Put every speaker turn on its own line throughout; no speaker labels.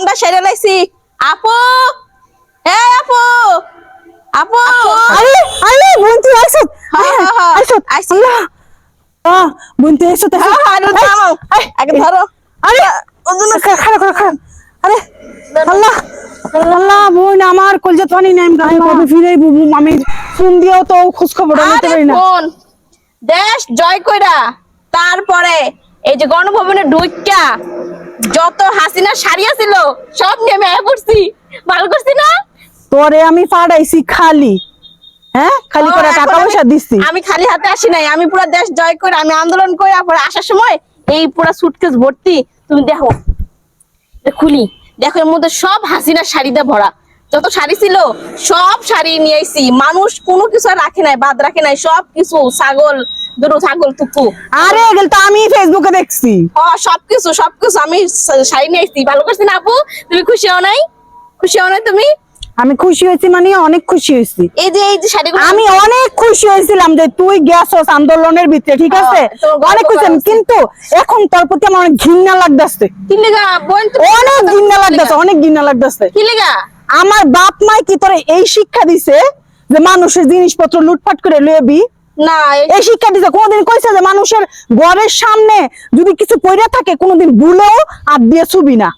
কামটা সেরে লাইছি। আপু, এই আপু, আপু,
আরে আরে বন্ধু আইছো আইছো
আইছি।
বন্ধু আইছো তো
থামো, আগে ধরো।
আরে খারাপ খারাপ আরে আল্লাহ আল্লাহ বোন আমার কলজা পানি নাই আমি কবে ফিরে বুবু আমি ফোন দিয়েও তো খোঁজ খবর নিতে পারি না।
ফোন দেশ জয় কইরা তারপরে এই যে গণভবনে ঢুইকা যত হাসিনা সারিয়া ছিল সব নেমে পড়ছি। ভালো করছি না?
তোরে আমি পাঠাইছি খালি, হ্যাঁ খালি করে টাকা পয়সা দিছি।
আমি খালি হাতে আসি নাই, আমি পুরো দেশ জয় করে আমি আন্দোলন করে পরে আসার সময় এই পুরো সুটকেস ভর্তি। তুমি দেখো, খুলি দেখো, এর মধ্যে সব হাসিনা শাড়িতে ভরা। যত শাড়ি ছিল সব শাড়ি নিয়ে আইছি। মানুষ কোনো কিছু আর রাখে নাই, বাদ রাখে নাই, সব কিছু। ছাগল দুটো, ছাগল টুকু।
আরে এগুলো তো আমি ফেসবুকে দেখছি।
সবকিছু আমি শাড়ি নিয়ে আইছি। ভালো করছি না আপু? তুমি খুশি হও নাই? খুশি হও নাই তুমি?
আমি খুশি হয়েছি মানে অনেক খুশি হয়েছি।
এই যে শাড়িগুলো
আমি অনেক খুশি হয়েছিলাম যে তুই গেছস আন্দোলনের ভিতরে, ঠিক আছে অনেক খুশি, কিন্তু এখন তোর প্রতি আমার অনেক ঘৃণা লাগতেছে।
কি লাগা বোন?
অনেক ঘৃণা লাগতেছে, অনেক ঘৃণা লাগতেছে।
কি লাগা?
আমার বাপ মাই কি তোরে এই শিক্ষা দিছে যে মানুষের জিনিসপত্র লুটপাট করে লইবি?
না,
এই শিক্ষা দিছে? কোনদিন কইছে যে মানুষের ঘরের সামনে যদি কিছু পইরা থাকে কোনদিন ভুলেও হাত দিয়ে ছুবি না?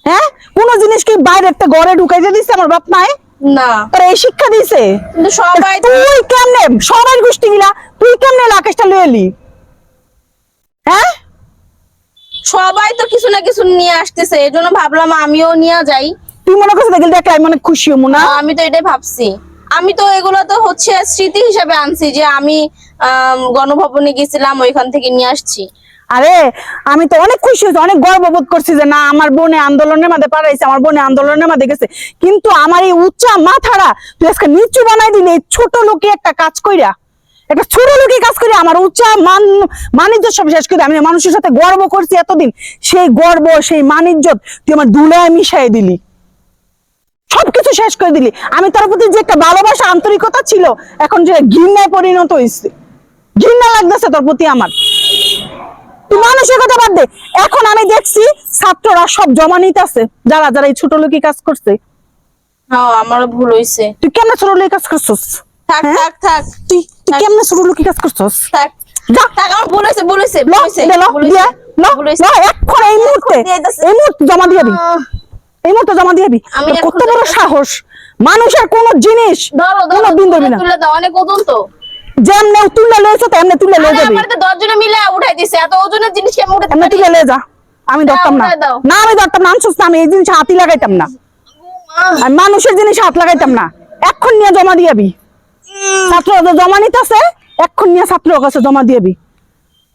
হ্যাঁ, কোন জিনিস কি বাইরে একটা ঘরে ঢুকাইতে দিছে আমার বাপ মাই?
না,
তোর এই শিক্ষা দিছে?
কিন্তু সবাই
তুই কেমনে সবাই গোষ্ঠী গিলা তুই কেমনে লাকেশটা লয়ে এলি? হ্যাঁ,
সবাই তো কিছু না কিছু নিয়ে আসতেছে, এজন্য ভাবলাম আমিও নিয়ে যাই।
তুই মনে করছিস দেখলে দেখলে আমি অনেক খুশি হবো না?
আমি তো এটাই ভাবছি। আমি তো এগুলো তো হচ্ছে স্মৃতি হিসেবে আনছি যে আমি গণভবনে গেছিলাম, ওইখান থেকে নিয়ে আসছি।
আরে আমি তো অনেক খুশি হয়েছি, অনেক গর্ববোধ করছি যে না আমার বোনে আন্দোলনের মধ্যে পাঠাইছে, আমার বোনে আন্দোলনের মধ্যে গেছে। কিন্তু আমার এই উচ্চা মাথাটা তুই আজকে নিচু বানাই দিলি এই ছোট লোকে একটা কাজ কইরা, একটা ছোট লোকে কাজ করে আমার উচ্চা মানিজ্য সব শেষ করে। আমি মানুষের সাথে গর্ব করছি এতদিন, সেই গর্ব সেই মানিজ্য তুই আমার ধুলায় মিশাই দিলি, সবকিছু শেষ করে দিলি। আমি তার প্রতি যে একটা ভালোবাসা আন্তরিকতা ছিল এখন যে ঘৃণায় পরিণত হয়েছে। ঘৃণা লাগতেছে তোর প্রতি আমার। তুই মানুষের কথা বাদ দে, এখন আমি দেখছি ছাত্ররা সব জমা নিতেছে যারা যারা এই ছোট লোকই কাজ করছে।
হ্যাঁ, আমারও ভুল হইছে।
তুই কেমনে ছোট লোকই কাজ করছস?
থাক থাক থাক,
তুই কেমনে ছোট লোকই কাজ করছস?
থাক
যা,
থাক, আমার ভুল হইছে, ভুল হইছে, ভুল হইছে, ভুল
দিয়া
হইছে, ভুল হইছে।
এখন এই মুহূর্তে জমা দিয়ে দিবি, এই মুহূর্তে জমা দিয়ে দিবি।
আমি এখন
কত বড় সাহস! মানুষের কোন জিনিস
ধরো
কোনো দিন ধরবি না।
তুলে দাও, অনেক ওজন তো।
যেমনে তুলে লয়েছে তেমনে তুলে লয়ে যাবি।
আমার তো 10 জনে মিলে উঠাই দিছে, এত ওজনের জিনিস কি আমি উঠাতে
এমনি
পারি?
তুলে লয়ে যা, আমি ধরতাম না।
উঠাই দাও।
না আমি ধরতাম না, আনছস না, আমি এই জিনিস হাতই লাগাইতাম না, আমি মানুষের জিনিস হাত লাগাইতাম না। এখন নিয়ে জমা দিয়াবি, ছাত্ররা জমা নিতেছে, এখন নিয়ে ছাত্রের কাছে জমা দিয়াবি।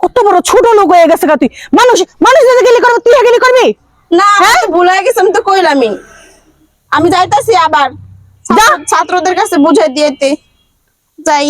কত বড় ছোট লোক হয়ে গেছে তুই। মানুষ মানুষ যদি গেলি করবি তুই গেলি করবি
না, আমার তো ভুল হয়ে গেছে, আমি তো কইলামই। আমি যাইতাছি আবার ছাত্রদের কাছে বুঝাই দিয়েতে যাই।